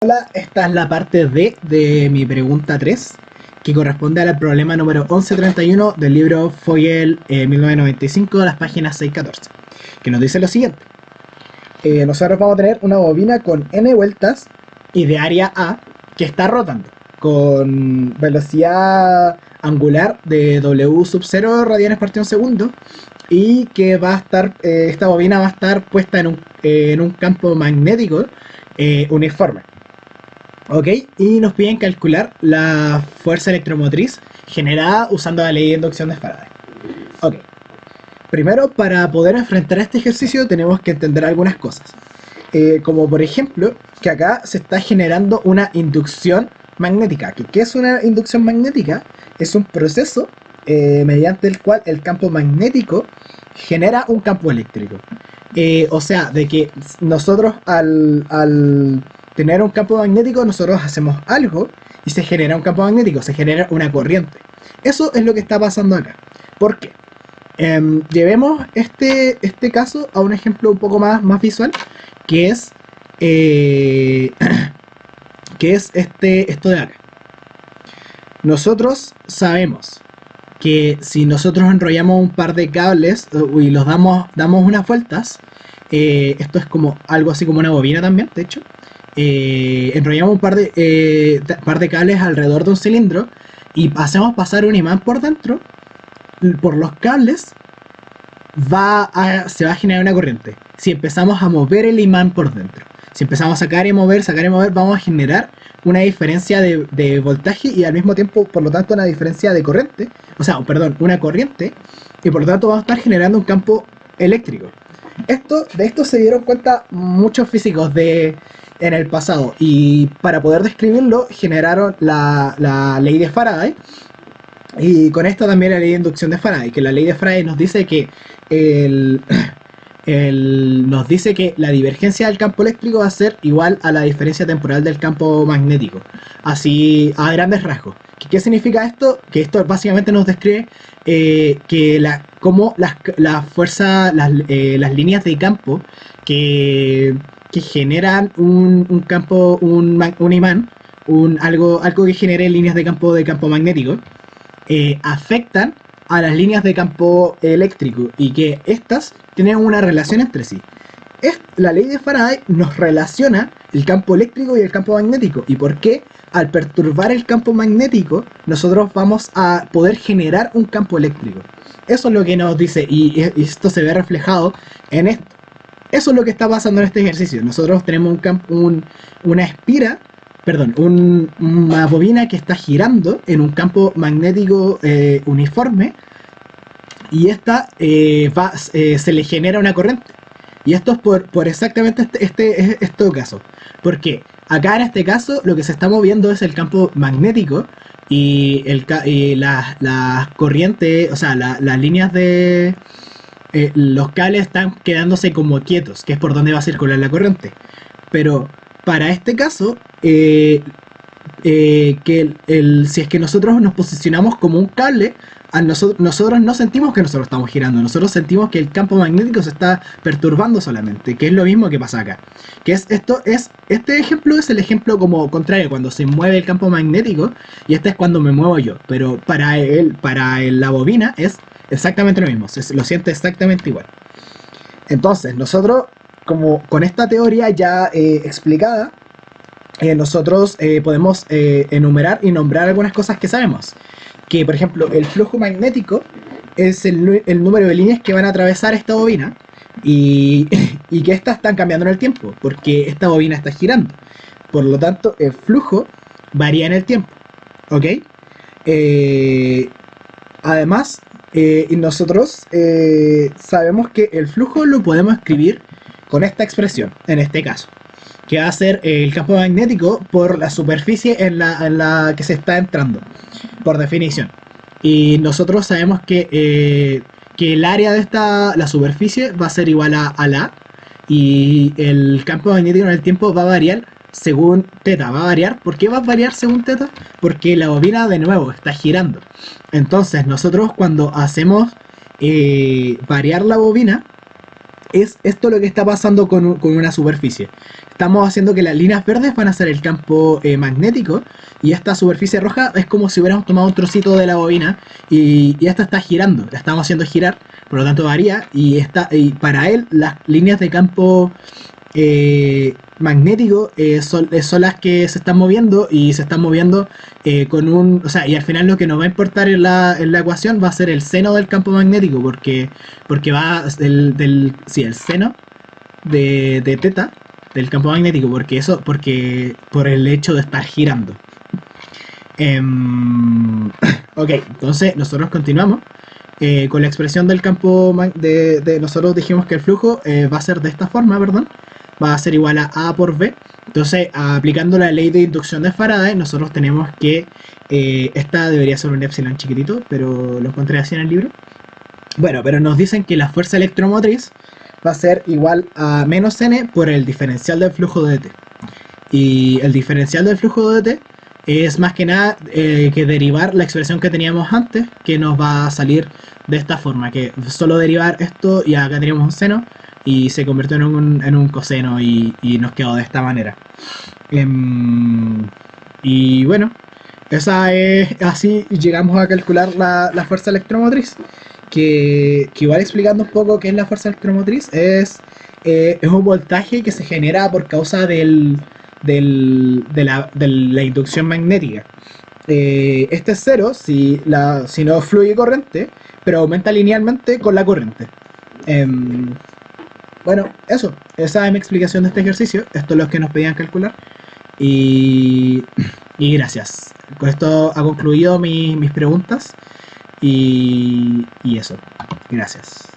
Hola, esta es la parte D de mi pregunta 3, que corresponde al problema número 1131 del libro Fogel 1995, las páginas 6-14, que nos dice lo siguiente. Nosotros vamos a tener una bobina con n vueltas y de área A que está rotando con velocidad angular de W sub 0 radianes por segundo y que va a estar, esta bobina va a estar puesta en un campo magnético uniforme. Ok, y nos piden calcular la fuerza electromotriz generada usando la ley de inducción de Faraday. Ok, primero para poder enfrentar este ejercicio tenemos que entender algunas cosas. Como por ejemplo, que acá se está generando una inducción magnética. ¿Qué es una inducción magnética? Es un proceso mediante el cual el campo magnético genera un campo eléctrico. O sea, de que nosotros al tener un campo magnético, nosotros hacemos algo y se genera un campo magnético, se genera una corriente. Eso es lo que está pasando acá. ¿Por qué? Llevemos este caso a un ejemplo un poco más visual, que es esto de acá. Nosotros sabemos que si nosotros enrollamos un par de cables y los damos unas vueltas, esto es como algo así como una bobina también, de hecho, enrollamos un par de cables alrededor de un cilindro y hacemos pasar un imán por dentro, por los cables se va a generar una corriente. Si empezamos a mover el imán por dentro, si empezamos a sacar y mover, vamos a generar una diferencia de voltaje y al mismo tiempo, por lo tanto, una diferencia de corriente, una corriente, y por lo tanto vamos a estar generando un campo eléctrico. De esto se dieron cuenta muchos físicos en el pasado, y para poder describirlo generaron la ley de Faraday, y con esto también la ley de inducción de Faraday, que la ley de Faraday nos dice que nos dice que la divergencia del campo eléctrico va a ser igual a la diferencia temporal del campo magnético, así a grandes rasgos. ¿Qué significa esto? Que esto básicamente nos describe cómo la fuerza, las líneas de campo que generan un campo, un imán, algo que genere líneas de campo magnético, afectan a las líneas de campo eléctrico y que estas tienen una relación entre sí. La ley de Faraday nos relaciona el campo eléctrico y el campo magnético, y por qué al perturbar el campo magnético nosotros vamos a poder generar un campo eléctrico. Eso es lo que nos dice, y esto se ve reflejado en esto. Eso es lo que está pasando en este ejercicio. Nosotros tenemos una bobina que está girando en un campo magnético uniforme, y esta se le genera una corriente. Y esto es por exactamente este caso. Porque acá en este caso lo que se está moviendo es el campo magnético y las corrientes, o sea, las líneas de... los cables están quedándose como quietos, que es por donde va a circular la corriente. Pero para este caso, si es que nosotros nos posicionamos como un cable, nosotros no sentimos que nosotros estamos girando, nosotros sentimos que el campo magnético se está perturbando solamente, que es lo mismo que pasa acá. Este ejemplo es el ejemplo como contrario, cuando se mueve el campo magnético, y este es cuando me muevo yo, pero para la bobina es exactamente lo mismo, lo siente exactamente igual. Entonces, nosotros, como con esta teoría ya explicada, nosotros podemos enumerar y nombrar algunas cosas que sabemos. Que, por ejemplo, el flujo magnético es el número de líneas que van a atravesar esta bobina, y que estas están cambiando en el tiempo, porque esta bobina está girando. Por lo tanto, el flujo varía en el tiempo. ¿Ok? Además, nosotros sabemos que el flujo lo podemos escribir con esta expresión, en este caso, que va a ser el campo magnético por la superficie en la que se está entrando, por definición. Y nosotros sabemos que el área de la superficie va a ser igual a la, y el campo magnético en el tiempo va a variar según teta. Va a variar. ¿Por qué va a variar según teta? Porque la bobina de nuevo está girando. Entonces nosotros cuando hacemos variar la bobina, es esto lo que está pasando con una superficie. Estamos haciendo que las líneas verdes van a ser el campo magnético y esta superficie roja es como si hubiéramos tomado un trocito de la bobina y esta está girando, la estamos haciendo girar, por lo tanto varía y para él las líneas de campo magnético son las que se están moviendo y se están moviendo o sea, y al final lo que nos va a importar en la ecuación va a ser el seno del campo magnético porque va sí, el seno de teta del campo magnético porque por el hecho de estar girando. Ok, entonces nosotros continuamos con la expresión del campo nosotros dijimos que el flujo va a ser de esta forma, perdón, va a ser igual a A por B. Entonces, aplicando la ley de inducción de Faraday, nosotros tenemos que esta debería ser un epsilon chiquitito, pero lo encontré así en el libro. Bueno, pero nos dicen que la fuerza electromotriz va a ser igual a menos n por el diferencial del flujo de t. Y el diferencial del flujo de t es más que nada que derivar la expresión que teníamos antes, que nos va a salir de esta forma, que solo derivar esto y acá teníamos un seno y se convirtió en un coseno y nos quedó de esta manera. Y bueno, esa es así llegamos a calcular la fuerza electromotriz, que igual explicando un poco qué es la fuerza electromotriz, es un voltaje que se genera por causa de la inducción magnética. Este es cero si no fluye corriente, pero aumenta linealmente con la corriente. Bueno, esa es mi explicación de este ejercicio. Esto es lo que nos pedían calcular. Y gracias. Con esto ha concluido mis preguntas. Y eso. Gracias.